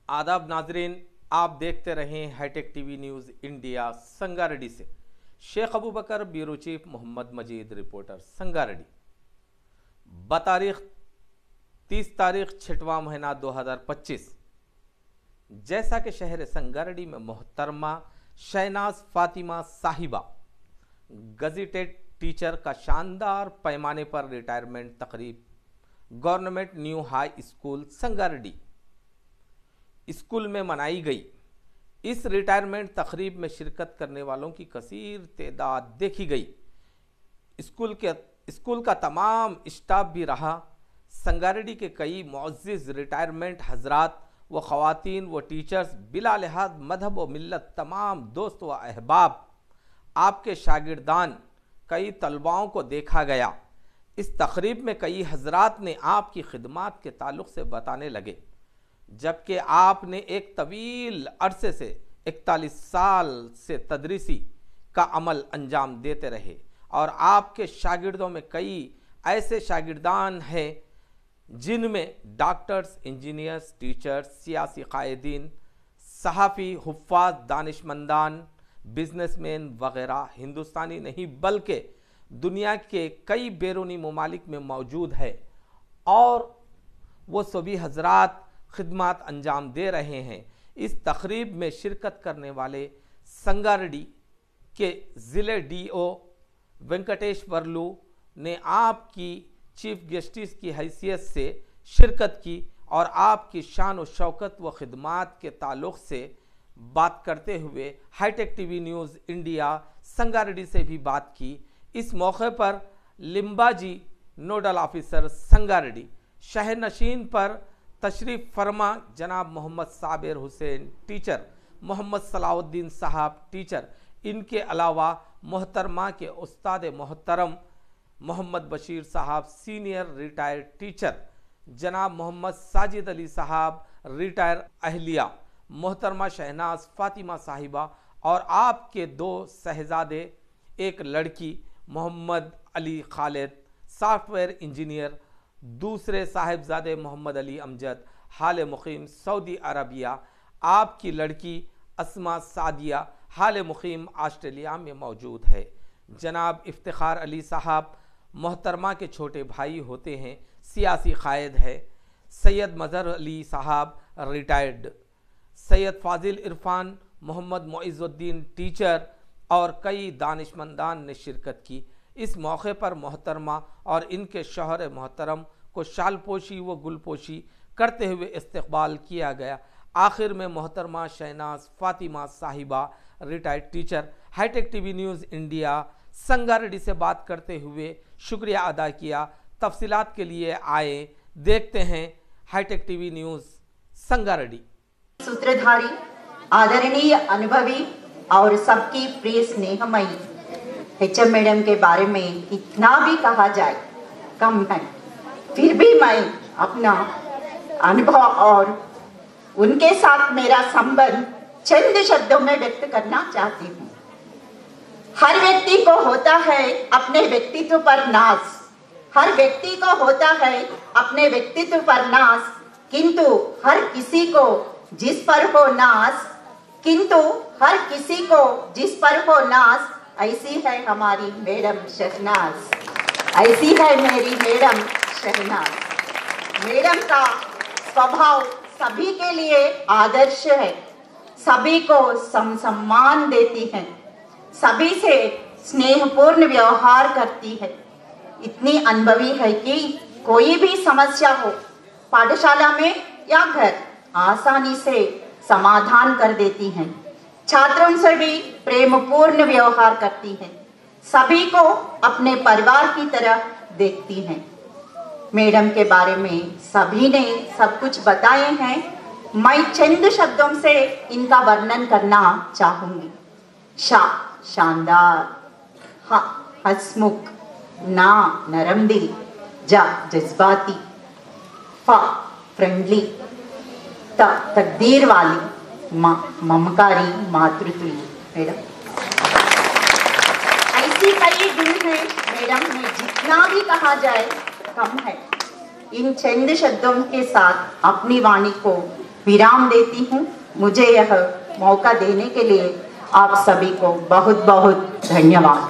आदाब नाजरीन, आप देखते रहें hitech TV news India Sangareddy से। Shaikh Abu Bakar bureau chief Mohammed Majeed reporter Sangareddy. बतारीख 30 तारीख 6वां महीना 2025। जैसा कि शहर संगारेड्डी में मोहतरमा शहनाज फातिमा साहिबा गज़ेटेड टीचर का शानदार पैमाने पर रिटायरमेंट तकरीब government new high school Sangareddy school में मनाई गई। इस रिटायरमेंट तकरीब में शिरकत करने वालों की कसीर तादाद देखी गई। स्कूल का तमाम स्टाफ भी रहा। संगारेड्डी के कई मुअज़्ज़िज़ रिटायरमेंट हजरात व ख़वातीन व टीचर्स बिला लिहाज मजहब व मिल्लत तमाम दोस्त व अहबाब आपके शागिर्दान कई तलबाओं को देखा गया। इस तकरीब में कई हजरात ने आपकी खिदमात के ताल्लुक़ से बताने लगे, जबकि आपने एक तवील अरसे से 41 साल से तदरीसी का अमल अंजाम देते रहे और आपके शागिर्दों में कई ऐसे शागिर्दान हैं जिनमें डॉक्टर्स, इंजीनियर्स, टीचर्स, सियासी कायदीन, सहाफ़ी, हुफ़्फ़ाज़, दानिशमंदान, बिजनेसमैन वगैरह हिंदुस्तानी नहीं बल्कि दुनिया के कई बैरूनी ममालिक में मौजूद है और वो सभी हजरात खिदमत अंजाम दे रहे हैं। इस तकरीब में शिरकत करने वाले संगारेड्डी के ज़िले DO वेंकटेश्वरलू ने आपकी चीफ गेस्टिस की हैसियत से शिरकत की और आपकी शान व शौकत व खिदमात के ताल्लुक़ से बात करते हुए hitech TV news India Sangareddy से भी बात की। इस मौके पर लिम्बाजी नोडल ऑफिसर संगारेड्डी, शहर नशीन पर तशरीफ़ फरमा जनाब मोहम्मद साबिर हुसैन टीचर, मोहम्मद सलाउद्दीन साहब टीचर, इनके अलावा मोहतरमा के उस्ताद मोहतरम मोहम्मद बशीर साहब सीनियर रिटायर्ड टीचर, जनाब मोहम्मद साजिद अली साहब रिटायर अहलिया, मोहतरमा शहनाज फातिमा साहिबा और आपके 2 शहजादे, एक लड़की मोहम्मद अली खालिद सॉफ्टवेयर इंजीनियर, दूसरे साहिबजादे मोहम्मद अली अमजद हाल मुकीम सऊदी अरबिया, आपकी लड़की अस्मा सादिया हाल मुकीम ऑस्ट्रेलिया में मौजूद है। जनाब इफ्तिखार अली साहब मोहतरमा के छोटे भाई होते हैं, सियासी कायद है। सैयद मज़हर अली साहब रिटायर्ड, सैयद फाजिल इरफान, मोहम्मद मुइज़ुद्दीन टीचर और कई दानिशमंदान ने शिरकत की। इस मौके पर मोहतरमा और इनके शौहर मोहतरम को शालपोशी व गुलपोशी करते हुए इस्तकबाल किया गया। आखिर में मोहतरमा Shahnaz Fatima Sahiba retired teacher hitech TV news India Sangareddy से बात करते हुए शुक्रिया अदा किया। तफसीलात के लिए आए, देखते हैं हाईटेक टीवी न्यूज़ संगारेड्डी। सूत्रधारी, आदरणीय, अनुभवी और सबकी प्रिय स्नेहमयी HM मैडम के बारे में इतना भी कहा जाए कम है। फिर भी मैं अपना अनुभव और उनके साथ मेरा संबंध चंद शब्दों में व्यक्त करना चाहती हूँ। हर व्यक्ति को होता है अपने व्यक्तित्व पर नाज, हर व्यक्ति को होता है अपने व्यक्तित्व पर नाज, किंतु हर किसी को जिस पर हो नाज, ऐसी है हमारी मैडम शहनाज, ऐसी है मेरी मैडम शहनाज। मैडम का स्वभाव सभी के लिए आदर्श है, सभी को सम्मान देती है, सभी से स्नेहपूर्ण व्यवहार करती है। इतनी अनुभवी है कि कोई भी समस्या हो पाठशाला में या घर आसानी से समाधान कर देती हैं। छात्रों से भी प्रेमपूर्ण व्यवहार करती हैं, सभी को अपने परिवार की तरह देखती हैं। मैडम के बारे में सभी ने सब कुछ बताए हैं, मैं चंद शब्दों से इनका वर्णन करना चाहूँगी। शानदार, हंसमुख, नरम दिल, जज्बाती, फ्रेंडली, तकदीर वाली, ममकारी, मातृत्वी मैडम। ऐसी कई गुण है मैडम में, जितना भी कहा जाए कम है। इन चंद शब्दों के साथ अपनी वाणी को विराम देती हूँ। मुझे यह मौका देने के लिए आप सभी को बहुत बहुत धन्यवाद।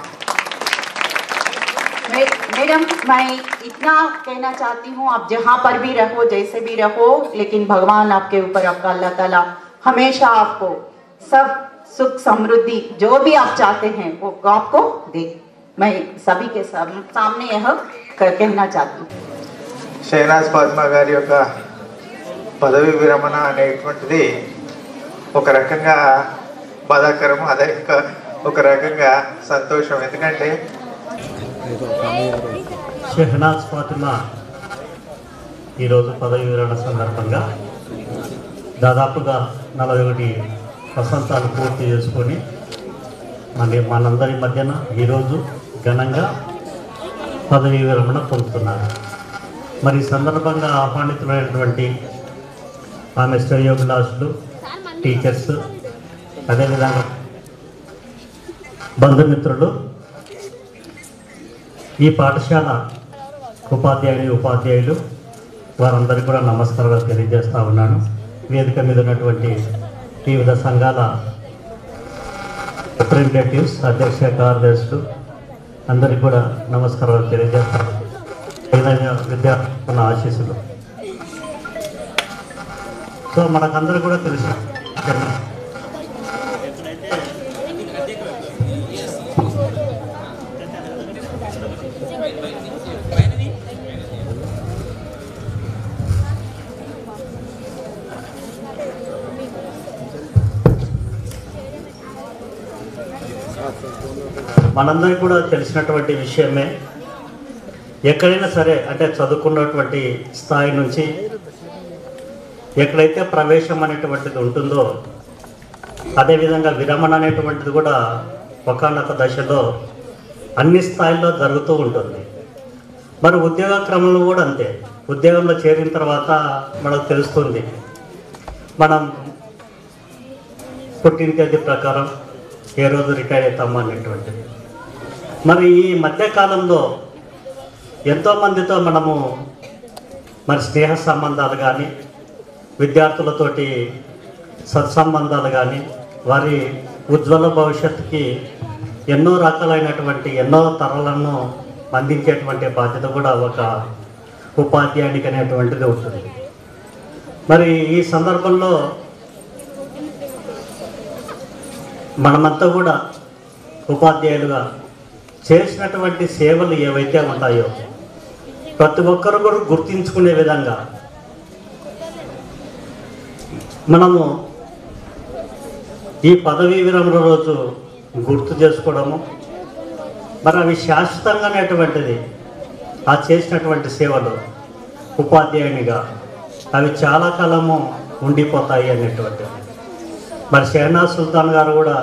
मैडम, मैं इतना कहना चाहती हूँ, आप जहाँ पर भी रहो, जैसे भी रहो, लेकिन भगवान आपके ऊपर, आपका अल्लाह ताला हमेशा आपको सब सुख समृद्धि जो भी आप चाहते हैं वो आपको दे। मैं सभी के सामने यह कहना चाहती हूँ। షహనాజ్ ఫాతిమా గారి యొక్క పదవి విరమణ అనేటువంటిది ఒక రకంగా బాధాకరం, అదే ఒక రకంగా సంతోషం. ఎందుకంటే షహనాజ్ ఫాతిమా ఈరోజు పదవి విరమణ సందర్భంగా దాదాపుగా 41 వసంతాలు పూర్తి చేసుకొని మనందరి మధ్యన ఈరోజు ఘనంగా పదవీ విరమణ పొందుతున్నారు. మరి ఈ సందర్భంగా ఆహ్వానితులైనటువంటి ఆమె శ్రేయోభిలాషులు, టీచర్స్, అదేవిధంగా బంధుమిత్రులు, ఈ పాఠశాల ఉపాధ్యాయులు వారందరికీ కూడా నమస్కారాలు తెలియజేస్తూ ఉన్నాను. వేదిక మీద ఉన్నటువంటి వివిధ సంఘాల రిప్రజెంటేటివ్స్, అధ్యక్ష కార్యదర్శులు అందరికీ కూడా నమస్కారాలు తెలియజేస్తాను. విద్యార్థుల ఆశీస్సులు. సో మనకందరూ కూడా తెలుసు, మనందరికీ కూడా తెలిసినటువంటి విషయమే. ఎక్కడైనా సరే అంటే చదువుకున్నటువంటి స్థాయి నుంచి ఎక్కడైతే ప్రవేశం అనేటువంటిది ఉంటుందో అదేవిధంగా విరమణ అనేటువంటిది కూడా ఒకానొక దశలో అన్ని స్థాయిల్లో జరుగుతూ ఉంటుంది. మరి ఉద్యోగ క్రమంలో కూడా అంతే. ఉద్యోగంలో చేరిన తర్వాత మనకు తెలుస్తుంది మనం పుట్టిన తేదీ ప్రకారం ఏ రోజు రిటైర్ అవుతామా అనేటువంటిది. మరి ఈ మధ్యకాలంలో ఎంతోమందితో మనము మరి స్నేహ సంబంధాలు కానీ, విద్యార్థులతోటి సత్సంబంధాలు కానీ, వారి ఉజ్వల భవిష్యత్తుకి ఎన్నో రకాలైనటువంటి ఎన్నో తరాలను అందించేటువంటి బాధ్యత కూడా ఒక ఉపాధ్యాయునికి అనేటువంటిది ఉంటుంది. మరి ఈ సందర్భంలో మనమంతా కూడా ఉపాధ్యాయులుగా చేసినటువంటి సేవలు ఏవైతే ఉంటాయో ప్రతి ఒక్కరు కూడా గుర్తించుకునే విధంగా మనము ఈ పదవీ విరమణ రోజు గుర్తు చేసుకోవడము, మరి అవి శాశ్వతంగా అనేటువంటిది ఆ చేసినటువంటి సేవలు ఉపాధ్యాయునిగా అవి చాలా కాలము ఉండిపోతాయి అనేటువంటిది. మరి షహనాజ్ సుల్తాన్ గారు కూడా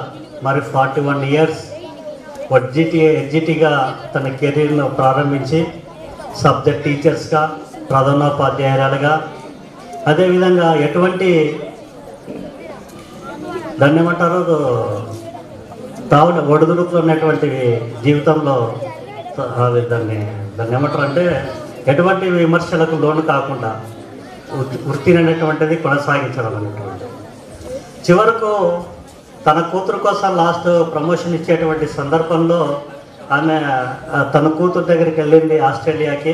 మరి 41 ఇయర్స్ ఎడ్జిటీగా తన కెరీర్ను ప్రారంభించి సబ్జెక్ట్ టీచర్స్గా, ప్రధానోపాధ్యాయురాలుగా, అదేవిధంగా ఎటువంటి దాన్ని ఏమంటారు ఒడిదుడుకున్నటువంటి జీవితంలో దాన్ని ఏమంటారు అంటే ఎటువంటి విమర్శలకు లోను కాకుండా వృత్తిని అనేటువంటిది కొనసాగించడం అనేటువంటిది. చివరకు తన కూతురు కోసం లాస్ట్ ప్రమోషన్ ఇచ్చేటువంటి సందర్భంలో ఆమె తన కూతురు దగ్గరికి వెళ్ళింది ఆస్ట్రేలియాకి.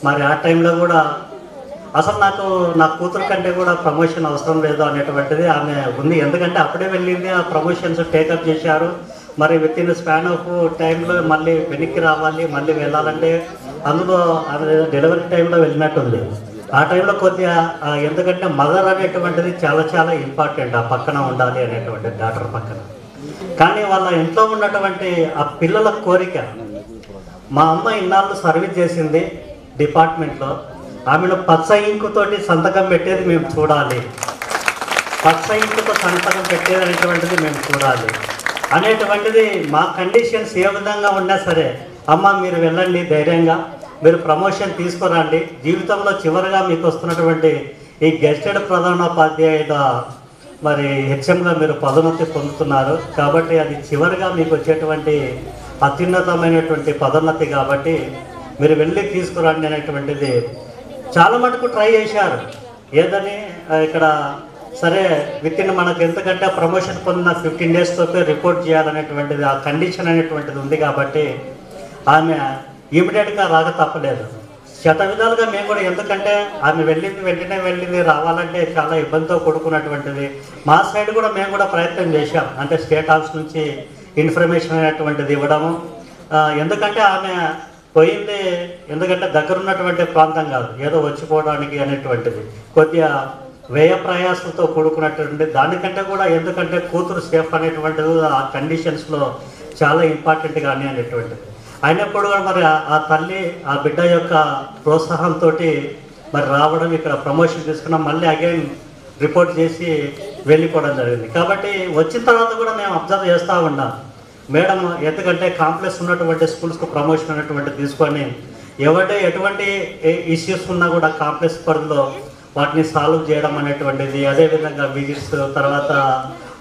మరి ఆ టైంలో కూడా అసలు నా కూతురు కంటే కూడా ప్రమోషన్ అవసరం లేదు అనేటువంటిది ఆమె ఉంది. ఎందుకంటే అప్పుడే వెళ్ళింది, ఆ ప్రమోషన్స్ టేకప్ చేశారు. మరి విత్ ఇన్ స్పాన్ ఆఫ్ టైంలో మళ్ళీ వెనక్కి రావాలి, మళ్ళీ వెళ్ళాలంటే అందులో డెలివరీ టైంలో వెళ్ళినట్టుంది. ఆ టైంలో కొద్దిగా ఎందుకంటే మదర్ అనేటువంటిది చాలా చాలా ఇంపార్టెంట్, ఆ పక్కన ఉండాలి అనేటువంటి డాక్టర్ పక్కన. కానీ వాళ్ళ ఇంట్లో ఉన్నటువంటి ఆ పిల్లల కోరిక, మా అమ్మ ఇన్నాళ్ళు సర్వీస్ చేసింది డిపార్ట్మెంట్లో, ఆమెను పచ్చ ఇంకుతోటి సంతకం పెట్టేది మేము చూడాలి, పచ్చ ఇంకుతో సంతకం పెట్టేది అనేటువంటిది మేము చూడాలి అనేటువంటిది. మా కండిషన్స్ ఏ విధంగా ఉన్నా సరే, అమ్మ మీరు వెళ్ళండి ధైర్యంగా, మీరు ప్రమోషన్ తీసుకురండి, జీవితంలో చివరిగా మీకు వస్తున్నటువంటి ఈ గెస్టెడ్ ప్రధానోపాధ్యాయుల మరి హెచ్ఎంగా మీరు పదోన్నతి పొందుతున్నారు కాబట్టి అది చివరిగా మీకు వచ్చేటువంటి అత్యున్నతమైనటువంటి పదోన్నతి కాబట్టి మీరు వెళ్ళి తీసుకురండి అనేటువంటిది చాలా మటుకు ట్రై చేశారు. ఏదని ఇక్కడ సరే వితిన్ మనకు ఎంతకంటే ప్రమోషన్ పొందిన 15 days రిపోర్ట్ చేయాలనేటువంటిది ఆ కండిషన్ అనేటువంటిది ఉంది కాబట్టి ఆమె ఇమీడియట్గా రాక తప్పలేదు. శత విధాలుగా మేము కూడా, ఎందుకంటే ఆమె వెంటనే రావాలంటే చాలా ఇబ్బందితో కూడుకున్నటువంటిది. మా సైడ్ కూడా మేము కూడా ప్రయత్నం చేశాం, అంటే స్టేట్ హౌస్ నుంచి ఇన్ఫర్మేషన్ అనేటువంటిది ఇవ్వడము. ఎందుకంటే ఆమె పోయింది ఎందుకంటే దగ్గర ఉన్నటువంటి ప్రాంతం కాదు, ఏదో వచ్చిపోవడానికి అనేటువంటిది కొద్దిగా వ్యయ ప్రయాసంతో కూడుకున్నటువంటి దానికంటే కూడా, ఎందుకంటే కూతురు సేఫ్ అనేటువంటిది ఆ కండిషన్స్లో చాలా ఇంపార్టెంట్ కానీ అనేటువంటిది. అయినప్పుడు కూడా మరి ఆ తల్లి ఆ బిడ్డ యొక్క ప్రోత్సాహంతో మరి రావడం, ఇక్కడ ప్రమోషన్ తీసుకున్నాం, మళ్ళీ అగైన్ రిపోర్ట్ చేసి వెళ్ళిపోవడం జరిగింది. కాబట్టి వచ్చిన తర్వాత కూడా మేము అబ్జర్వ్ చేస్తూ ఉన్నాం మేడం, ఎందుకంటే కాంప్లెక్స్ ఉన్నటువంటి స్కూల్స్కు ప్రమోషన్ అనేటువంటి తీసుకొని ఎటువంటి ఇష్యూస్ ఉన్నా కూడా కాంప్లెక్స్ పరిధిలో వాటిని సాల్వ్ చేయడం అనేటువంటిది, అదేవిధంగా విజిట్స్, తర్వాత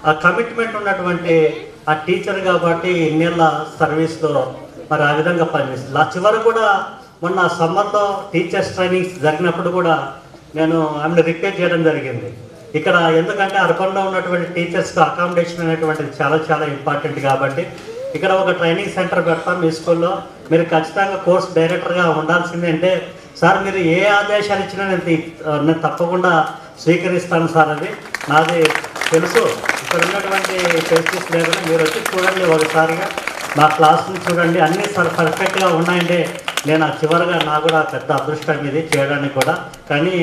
ఆ కమిట్మెంట్ ఉన్నటువంటి ఆ టీచర్ కాబట్టి ఇన్నేళ్ళ సర్వీస్లో మరి ఆ విధంగా పనిచేస్తుంది. ఆ చివరి కూడా మొన్న సమ్మర్లో టీచర్స్ ట్రైనింగ్స్ జరిగినప్పుడు కూడా నేను ఆమెను రిక్వెస్ట్ చేయడం జరిగింది. ఇక్కడ ఎందుకంటే అర్బన్లో ఉన్నటువంటి టీచర్స్కి అకామిడేషన్ అనేటువంటిది చాలా చాలా ఇంపార్టెంట్ కాబట్టి ఇక్కడ ఒక ట్రైనింగ్ సెంటర్ పెడతాం మీ స్కూల్లో, మీరు ఖచ్చితంగా కోర్స్ డైరెక్టర్గా ఉండాల్సిందే అంటే, సార్ మీరు ఏ ఆదేశాలు ఇచ్చినా నేను తప్పకుండా స్వీకరిస్తాను సార్, అది నాది తెలుసు, ఇక్కడ ఉన్నటువంటి ఫెసిలిటీస్ లేకుండా మీరు వచ్చి చూడండి ఒకసారిగా, మా క్లాస్ని చూడండి, అన్నీ పర్ఫెక్ట్గా ఉన్నాయంటే నేను చివరిగా నాకు కూడా పెద్ద అదృష్టం ఇది చేయడానికి కూడా. కానీ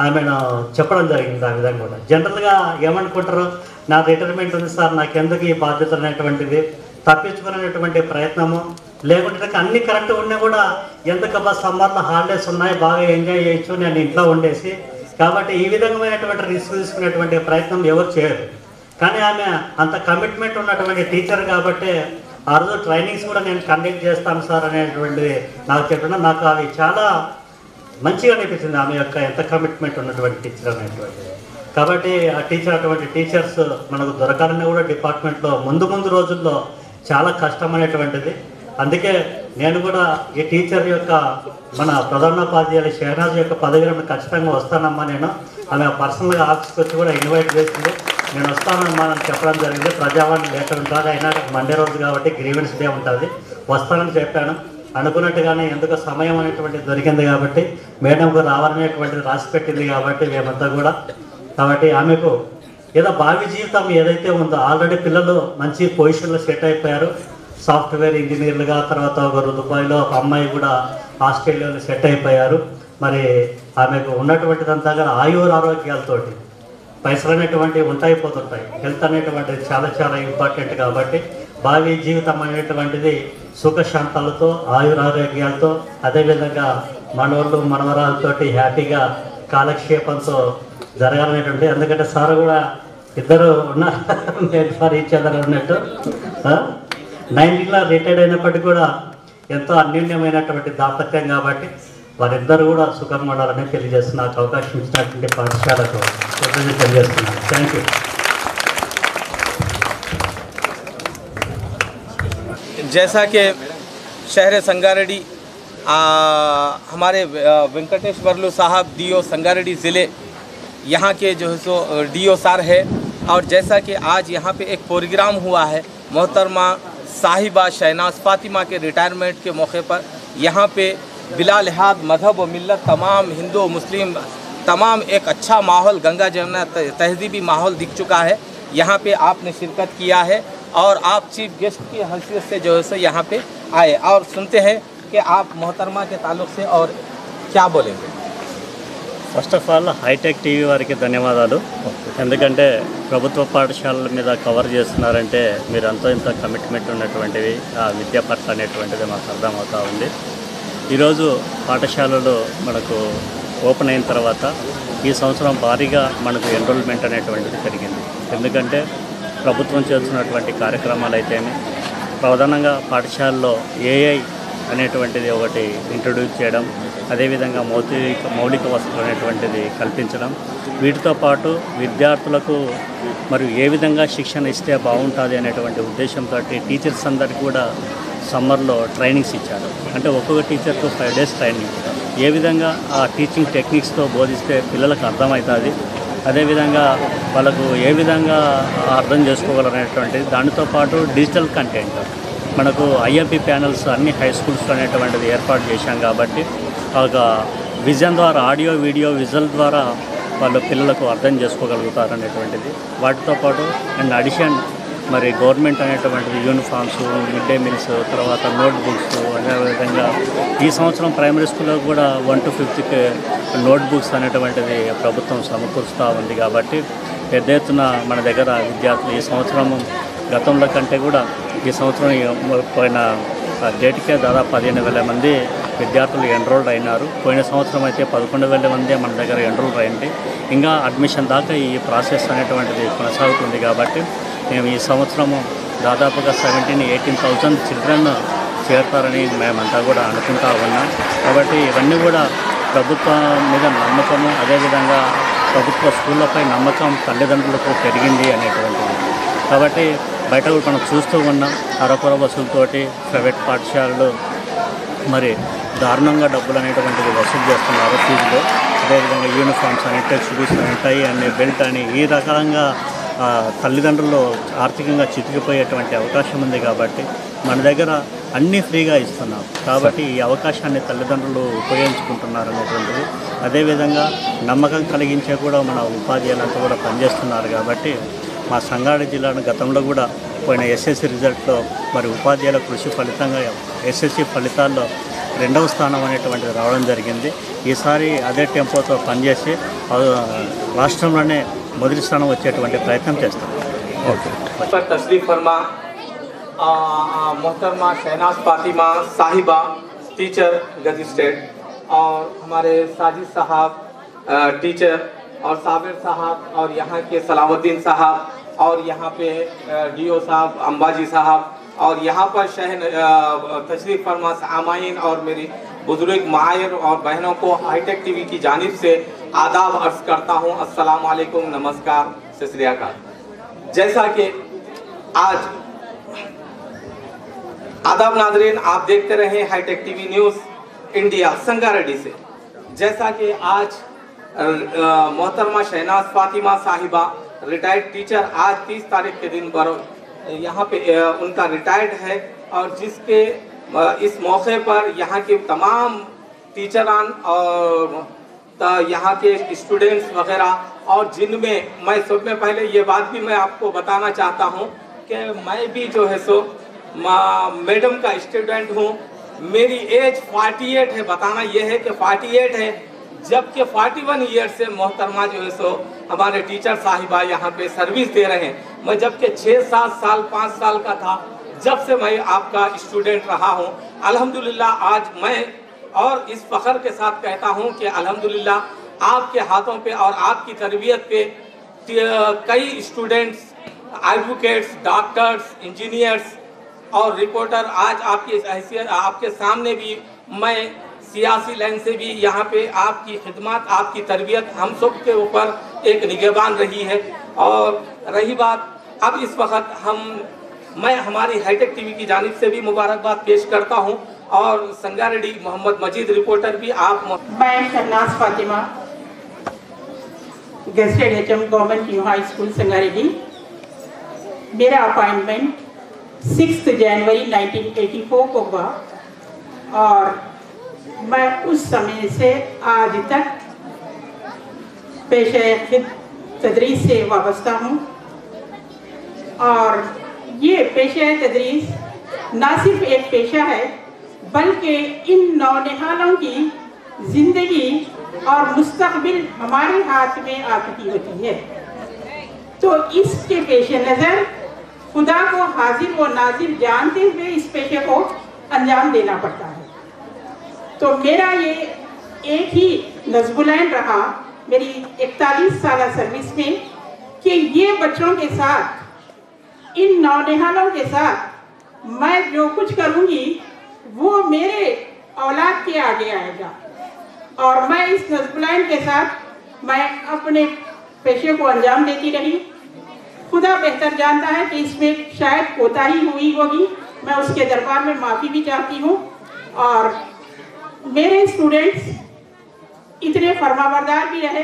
ఆమెను చెప్పడం జరిగింది ఆ విధంగా కూడా. జనరల్గా ఏమనుకుంటారు, నా రిటైర్మెంట్ ఉంది సార్, నాకెందుకు ఈ బాధ్యత అనేటువంటిది తప్పించుకునేటువంటి ప్రయత్నము, లేకుంటే అన్ని కరెక్ట్ ఉన్నా కూడా ఎందుకబ్బా సమ్మర్లో హాలిడేస్ ఉన్నాయి బాగా ఎంజాయ్ చేయొచ్చు నేను ఇంట్లో ఉండేసి, కాబట్టి ఈ విధమైనటువంటి రిస్క్ తీసుకునేటువంటి ప్రయత్నం ఎవరు చేయరు. కానీ ఆమె అంత కమిట్మెంట్ ఉన్నటువంటి టీచర్ కాబట్టి ఆ రోజు ట్రైనింగ్స్ కూడా నేను కండక్ట్ చేస్తాను సార్ అనేటువంటిది నాకు చెప్పిన, నాకు అవి చాలా మంచిగా అనిపించింది ఆమె యొక్క ఎంత కమిట్మెంట్ ఉన్నటువంటి టీచర్ అనేటువంటిది. కాబట్టి ఆ టీచర్ అటువంటి టీచర్స్ మనకు దొరకాలని కూడా డిపార్ట్మెంట్లో ముందు రోజుల్లో చాలా కష్టం అనేటువంటిది. అందుకే నేను కూడా ఈ టీచర్ యొక్క మన ప్రధానోపాధ్యాయులు షెహనాజ్ యొక్క పదవి ఖచ్చితంగా వస్తానమ్మా, నేను ఆమె పర్సనల్గా ఆఫీస్కి వచ్చి కూడా ఇన్వైట్ చేసింది, నేను వస్తానమ్మా అని చెప్పడం జరిగింది. ప్రజావాణి లేఖ ఉంటుంది, అయినా మండే రోజు కాబట్టి గ్రీవెన్స్ డే ఉంటుంది, వస్తానని చెప్పాను. అనుకున్నట్టుగానే ఎందుకు సమయం అనేటువంటిది దొరికింది కాబట్టి మేడంకు రావాలనేటువంటిది రాసి పెట్టింది కాబట్టి మేమంతా కూడా, కాబట్టి ఆమెకు ఏదో భావి జీవితం ఏదైతే ఉందో ఆల్రెడీ పిల్లలు మంచి పొజిషన్లో సెట్ అయిపోయారు, సాఫ్ట్వేర్ ఇంజనీర్లుగా, తర్వాత ఒకరు దుబాయ్లో, ఒక అమ్మాయి కూడా ఆస్ట్రేలియాలో సెట్ అయిపోయారు. మరి ఆమెకు ఉన్నటువంటిదంతా కూడా ఆరోగ్యాలతోటి పైసలు అనేటువంటివి ఉంటాయిపోతుంటాయి, హెల్త్ అనేటువంటిది చాలా చాలా ఇంపార్టెంట్ కాబట్టి భావి జీవితం అనేటువంటిది సుఖశాంతాలతో ఆరోగ్యాలతో అదేవిధంగా మనవాళ్ళు మనవరాలతోటి హ్యాపీగా కాలక్షేపంతో జరగాలనేటువంటి, ఎందుకంటే సార్ కూడా ఇద్దరు ఉన్నారు ఫర్ ఈచ్ అదర్ ఉన్నట్టు 90లో రిటైర్డ్ అయినప్పటికీ కూడా ఎంతో అన్యోన్యమైనటువంటి దాంపత్యం కాబట్టి వారిద్దరు కూడా సుఖంగా ఉండాలని తెలియజేస్తున్న, నాకు అవకాశం ఇచ్చినటువంటి పాఠశాలకు తెలియజేస్తున్నాను. Thank you. जैसा कि शहर संगारेड्डी हमारे वेंकटेश वर्लू साहब डीओ संगारेड्डी ज़िले यहाँ के जो है सो डीओ सार है, और जैसा कि आज यहाँ पे एक प्रोग्राम हुआ है मोहतरमा साहिबा शहनाज फातिमा के रिटायरमेंट के मौके पर, यहाँ पे बिला लिहाज मज़हब व मिल्लत तमाम हिंदू मुस्लिम तमाम एक अच्छा माहौल, गंगा जमुना तहज़ीबी माहौल दिख चुका है। यहाँ पे आपने शिरकत किया है और आप चीफ गेस्ट की हैसियत से जो है सो यहाँ पे आए, और सुनते हैं कि आप मोहतरमा के ताल्लुक़ से और क्या बोलेंगे। First of all hitech TV వారికి ధన్యవాదాలు, ఎందుకంటే ప్రభుత్వ పాఠశాలల మీద కవర్ చేస్తున్నారంటే మీరు అంతో ఇంత కమిట్మెంట్ ఉన్నటువంటివి ఆ విద్యా పట్ల అనేటువంటిది మాకు అర్థమవుతూ ఉంది. ఈరోజు పాఠశాలలు మనకు ఓపెన్ అయిన తర్వాత ఈ సంవత్సరం భారీగా మనకు ఎన్రోల్మెంట్ అనేటువంటిది పెరిగింది. ఎందుకంటే ప్రభుత్వం చేస్తున్నటువంటి కార్యక్రమాలు అయితేనే ప్రధానంగా పాఠశాలలో ఏఐ అనేటువంటిది ఒకటి ఇంట్రొడ్యూస్ చేయడం, అదేవిధంగా మౌలిక వసతులు అనేటువంటిది కల్పించడం, వీటితో పాటు విద్యార్థులకు మరియు ఏ విధంగా శిక్షణ ఇస్తే బాగుంటుంది అనేటువంటి ఉద్దేశంతో టీచర్స్ అందరికీ కూడా సమ్మర్లో ట్రైనింగ్స్ ఇచ్చారు. అంటే ఒక్కొక్క టీచర్కు 5 days ట్రైనింగ్ ఇచ్చారు. ఏ విధంగా ఆ టీచింగ్ టెక్నిక్స్తో బోధిస్తే పిల్లలకు అర్థమవుతుంది, అదేవిధంగా వాళ్ళకు ఏ విధంగా అర్థం చేసుకోగలనేటువంటిది. దానితో పాటు డిజిటల్ కంటెంట్ మనకు ఐఎంపీ ప్యానల్స్ అన్ని హై స్కూల్స్లో అనేటువంటిది ఏర్పాటు చేశాం కాబట్టి ఒక విజన్ ద్వారా ఆడియో వీడియో విజువల్ ద్వారా వాళ్ళు పిల్లలకు అర్థం చేసుకోగలుగుతారు అనేటువంటిది. వాటితో పాటు అండ్ అడిషన్ మరి గవర్నమెంట్ అనేటువంటిది యూనిఫామ్స్, మిడ్ డే మీల్స్, తర్వాత నోట్ బుక్స్, అదేవిధంగా ఈ సంవత్సరం ప్రైమరీ స్కూల్లో కూడా 1 to 5th నోట్ బుక్స్ అనేటువంటిది ప్రభుత్వం సమకూరుస్తూ ఉంది. కాబట్టి పెద్ద ఎత్తున మన దగ్గర విద్యార్థులు ఈ సంవత్సరం గతంలో కంటే కూడా ఈ సంవత్సరం పోయిన డేట్కే దాదాపు 15,000 మంది విద్యార్థులు ఎన్రోల్డ్ అయినారు. పోయిన సంవత్సరం అయితే 11,000 మంది మన దగ్గర ఎన్రోల్డ్ అయింది. ఇంకా అడ్మిషన్ దాకా ఈ ప్రాసెస్ అనేటువంటిది కొనసాగుతుంది. కాబట్టి మేము ఈ సంవత్సరము దాదాపుగా 17,000-18,000 చిల్డ్రన్ చేరుతారని మేమంతా కూడా అనుకుంటా ఉన్నాం. కాబట్టి ఇవన్నీ కూడా ప్రభుత్వం మీద నమ్మకము, అదేవిధంగా ప్రభుత్వ స్కూళ్ళపై నమ్మకం తల్లిదండ్రులకు పెరిగింది అనేటువంటిది. కాబట్టి బయట కూడా మనం చూస్తూ ఉన్నాం, అరకొర వసూలుతోటి ప్రైవేట్ పాఠశాలలు మరి దారుణంగా డబ్బులు అనేటువంటిది వసూలు చేస్తున్నారు ఫీజులో. అదేవిధంగా యూనిఫామ్స్ అని, టెక్స్ట్ బుక్స్ అని, టై అని, బెల్ట్ అని ఈ రకంగా తల్లిదండ్రులు ఆర్థికంగా చితికిపోయేటువంటి అవకాశం ఉంది. కాబట్టి మన దగ్గర అన్నీ ఫ్రీగా ఇస్తున్నాం. కాబట్టి ఈ అవకాశాన్ని తల్లిదండ్రులు ఉపయోగించుకుంటున్నారు అనేటువంటిది. అదేవిధంగా నమ్మకం కలిగించే కూడా మన ఉపాధ్యాయులంతా కూడా పనిచేస్తున్నారు. కాబట్టి మా సంగారెడ్డి జిల్లాను గతంలో కూడా పోయిన ఎస్ఎస్సి రిజల్ట్లో మరి ఉపాధ్యాయుల కృషి ఫలితంగా ఎస్ఎస్సి ఫలితాల్లో 2వ స్థానం అనేటువంటిది రావడం జరిగింది. ఈసారి అదే టెంపోతో పనిచేసి రాష్ట్రంలోనే మొదటి స్థానం వచ్చేటువంటి ప్రయత్నం చేస్తాం. पर तशरीफ फरमा मोहतरमा शहनाज फातिमा साहिबा टीचर गजी स्टेट, और हमारे साजिद साहब टीचर, और साबिर साहब, और यहाँ के सलाहुद्दीन साहब, और यहाँ पे डीओ साहब अंबाजी साहब, और यहाँ पर तशरीफ फरमा सामाइन और मेरी बुजुर्ग मायर और बहनों को हाईटेक टीवी की जानिब से आदाब अर्ज करता हूँ। अस्सलाम वालेकुम, नमस्कार, सत श्री अकाल। जैसा कि आज आदाब नाजरीन, आप देखते रहे hitech TV news India Sangareddy से। जैसा कि आज मोहतरमा शहनाज फातिमा साहिबा रिटायर्ड टीचर आज 30 तारीख के दिन पर यहाँ पे उनका रिटायर्ड है, और जिसके इस मौके पर यहाँ के तमाम टीचरान और यहाँ के स्टूडेंट्स वगैरह, और जिनमें मैं सब में पहले ये बात भी मैं आपको बताना चाहता हूँ कि मैं भी जो है सो मैडम का स्टूडेंट हूँ। मेरी एज 48 है। बताना ये है कि 48 है, जबकि 41 ईयर से मोहतरमा जो है सो हमारे टीचर साहिबा यहाँ पे सर्विस दे रहे हैं। मैं जबकि 6-7 साल 5 साल का था जब से मैं आपका स्टूडेंट रहा हूँ। अल्हम्दुलिल्लाह आज मैं और इस फ़ख्र के साथ कहता हूँ कि अल्हम्दुलिल्लाह आपके हाथों पे और आपकी तरबियत पे कई स्टूडेंट्स, एडवोकेट्स, डॉक्टर्स, इंजीनियर्स और रिपोर्टर आज आपकी हैसियत आपके सामने भी, मैं सियासी लाइन से भी यहाँ पे आपकी खिदमत, आपकी तरबियत हम सब के ऊपर एक निगहबान रही है। और रही बात अब इस वक्त मैं हमारी हाईटेक टीवी की जानिब से भी मुबारकबाद पेश करता हूँ, और संगारेड्डी मोहम्मद मजीद रिपोर्टर भी आप। मैं Shahnaz Fatima, gazetted HM government new high school Sangareddy. मेरा अपॉइंटमेंट 6 जनवरी 1984 को हुआ, और मैं उस समय से आज तक पेशे तदरीस से वाबस्ता हूँ। और ये पेशे तदरीस ना सिर्फ एक पेशा है, बल्कि इन नौनिहालों की ज़िंदगी और मुस्तकबिल हमारे हाथ में आ चुकी होती है। तो इसके पेश नज़र खुदा को हाजिर व नाजिर जानते हुए इस पेशे को अंजाम देना पड़ता है। तो मेरा ये एक ही नज़्बुलैन रहा मेरी 41 साल सर्विस में कि ये बच्चों के साथ, इन नौनिहालों के साथ मैं जो कुछ करूँगी वो मेरे औलाद के आगे आएगा। और मैं इस नज़्बुलैन के साथ मैं अपने पेशे को अंजाम देती रही। खुदा बेहतर जानता है कि इसमें शायद कोताही हुई होगी, मैं उसके दरबार में माफ़ी भी चाहती हूँ। और मेरे स्टूडेंट्स इतने फरमाबरदार भी रहे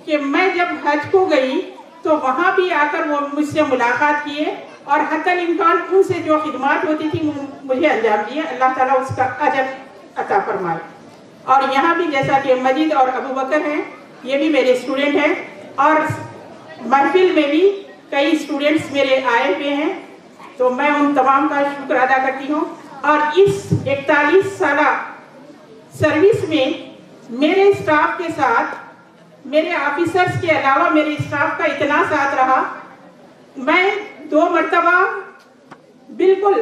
कि मैं जब हज को गई तो वहाँ भी आकर वो मुझसे मुलाकात किए और हत्तल इम्कान उनसे जो खिदमत होती थी मुझे अंजाम दिए। अल्लाह ताला उसका अजर अता फरमाए। और यहाँ भी जैसा कि मजीद और अबू बकर हैं, ये भी मेरे स्टूडेंट हैं और महफिल में भी कई स्टूडेंट्स मेरे आए हुए हैं, तो मैं उन तमाम का शुक्र अदा करती हूँ। और इस 41 साल सर्विस में मेरे स्टाफ के साथ, मेरे ऑफिसर्स के अलावा मेरे स्टाफ का इतना साथ रहा। मैं 2 मरतबा बिल्कुल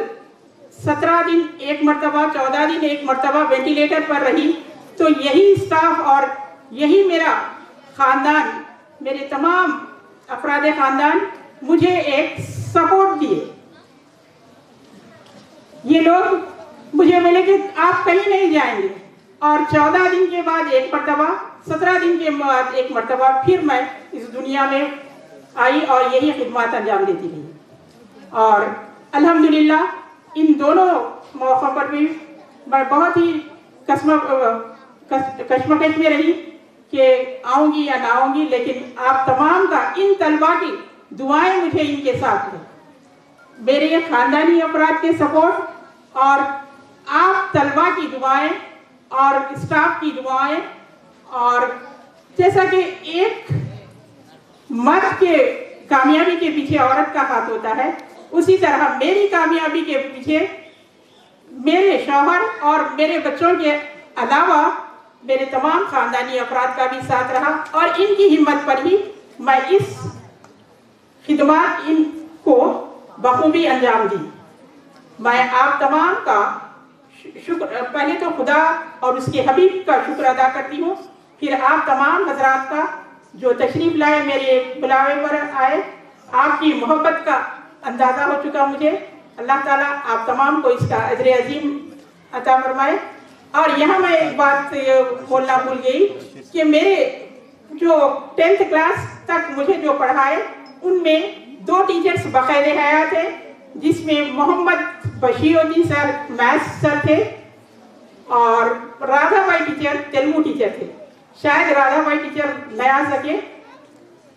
17 दिन एक मरतबा, 14 दिन एक मरतबा वेंटिलेटर पर रही, तो यही स्टाफ और यही मेरा ख़ानदान, मेरे तमाम अफराद ख़ानदान मुझे एक सपोर्ट दिए। ये लोग मुझे बोले कि आप कहीं नहीं जाएंगे, और 14 दिन के बाद एक मरतबा, 17 दिन के बाद एक मरतबा फिर मैं इस दुनिया में आई और यही खिदमत अंजाम देती रही। और अल्हम्दुलिल्लाह इन दोनों मौक़ों पर भी मैं बहुत ही कश्मकश में रही कि आऊँगी या ना आऊँगी, लेकिन आप तमाम का, इन तलबा की दुआएं मुझे इनके साथ हैं, मेरे ये ख़ानदानी अफराद के सपोर्ट और आप तलबा की दुआएं और स्टाफ की दुआएं। और जैसा कि एक मर्द के कामयाबी के पीछे औरत का हाथ होता है, उसी तरह मेरी कामयाबी के पीछे मेरे शौहर और मेरे बच्चों के अलावा मेरे तमाम ख़ानदानी अफराद का भी साथ रहा, और इनकी हिम्मत पर ही मैं इस खिदमत इनको बखूबी अंजाम दी। मैं आप तमाम का शुक्र, पहले तो खुदा और उसके हबीब का शुक्र अदा करती हूँ, फिर आप तमाम हजरात का जो तशरीफ़ लाए, मेरे बुलावे पर आए। आपकी मोहब्बत का अंदाज़ा हो चुका मुझे। अल्लाह ताला आप तमाम को इसका अजर अजीम अता फरमाए। और यहाँ मैं एक बात बोलना भूल गई कि मेरे जो 10th क्लास तक मुझे जो पढ़ाए, उनमें 2 टीचर्स बाकायदे हयात थे, जिसमें Mohammed Bashiruddin sir maths sir थे और राधा भाई टीचर तेलुगु टीचर थे। शायद राधा भाई टीचर न आ सके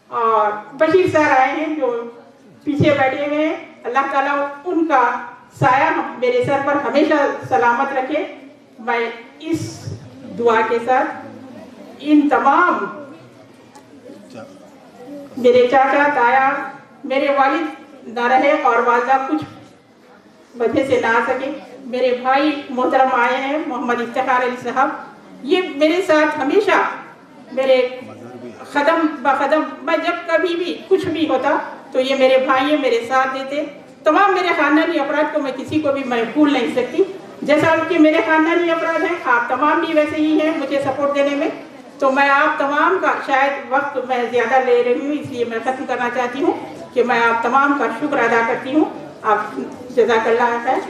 और बशीर सर आए हैं जो पीछे बैठे हुए हैं। अल्लाह ताला उनका साया मेरे सर पर हमेशा सलामत रखे। मैं इस दुआ के साथ इन तमाम मेरे चाचा ताया, मेरे वालिद ना रहे और वालदा कुछ वजह से ना आ सके, मेरे भाई मोहतरम आए हैं मोहम्मद इफ्तिखार अली साहब, ये मेरे साथ हमेशा मेरे कदम बकदम, मैं जब कभी भी कुछ भी होता तो ये मेरे भाई हैं, मेरे साथ देते। तमाम मेरे खानदानी अफराद को मैं किसी को भी मैं भूल नहीं सकती। जैसा कि मेरे खानदानी अफराद हैं, आप तमाम भी वैसे ही हैं मुझे सपोर्ट देने में। तो मैं आप तमाम का, शायद वक्त मैं ज़्यादा ले रही हूँ इसलिए मैं ख़त्म करना चाहती हूँ कि मैं आप तमाम का शुक्र अदा करती हूँ। आप जज़ाकल्लाह खैर।